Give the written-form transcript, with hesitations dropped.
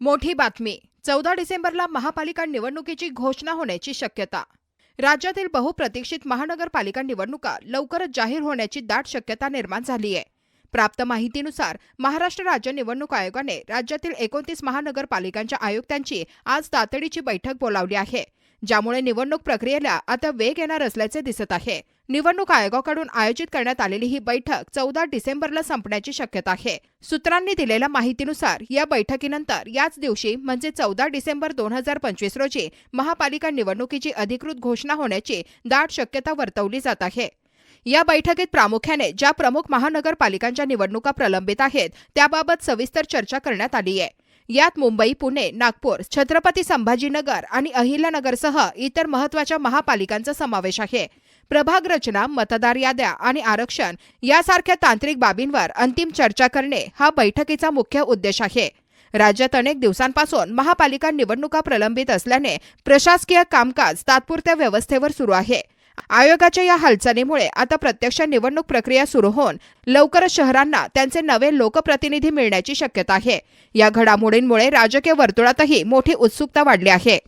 मोठी बातमी 14 डिसेंबरला महापालिका निवडणुकीची घोषणा होण्याची शक्यता। राज्यातील बहुप्रतीक्षित महानगरपालिका निवडणुका लवकरच जाहीर होण्याची दाट शक्यता निर्माण झाली आहे। प्राप्त माहितीनुसार महाराष्ट्र राज्य निवडणूक आयोगाने राज्यातील 29 महानगरपालिकांच्या आयुक्तांची आज तातडीची बैठक बोलावली आहे, ज्यामुळे निवडणूक प्रक्रियेला आता वेग येणार असल्याचे दिसत आहे। निवडणूक आयोगाकडून आयोजित करण्यात आलेली ही बैठक 14 डिसेंबरला संपण्याची शक्यता आहे। सूत्रांनी दिलेल्या माहितीनुसार या बैठकीनंतर याच दिवशी म्हणजे 14 डिसेंबर 2025 रोजी महापालिका निवडणुकीची अधिकृत घोषणा होण्याची दाट शक्यता वर्तवली जात आहे। या बैठकीत प्रामुख्याने ज्या प्रमुख महानगरपालिकांच्या निवडणुका प्रलंबित आहेत त्याबाबत सविस्तर चर्चा करण्यात आली आहे। यात मुंबई, पुणे, नागपूर, छत्रपती संभाजीनगर आणि अहिल्यानगरसह इतर महत्त्वाच्या महापालिकांचा समावेश आहे। प्रभाग रचना, मतदार याद्या आणि आरक्षण यासारख्या तांत्रिक बाबींवर अंतिम चर्चा करणे हा बैठकीचा मुख्य उद्देश आहे। राज्यात अनेक दिवसांपासून महापालिका निवडणुका प्रलंबित असल्याने प्रशासकीय कामकाज तात्पुरत्या व्यवस्थेवर सुरू आहे। आयोगाच्या या हालचालीमुळे आता प्रत्यक्ष निवडणूक प्रक्रिया सुरू होऊन लवकरच शहरांना त्यांचे नवे लोकप्रतिनिधी मिळण्याची शक्यता आहे। या घडामोडींमुळे राजकीय वर्तुळातही मोठी उत्सुकता वाढली आहे।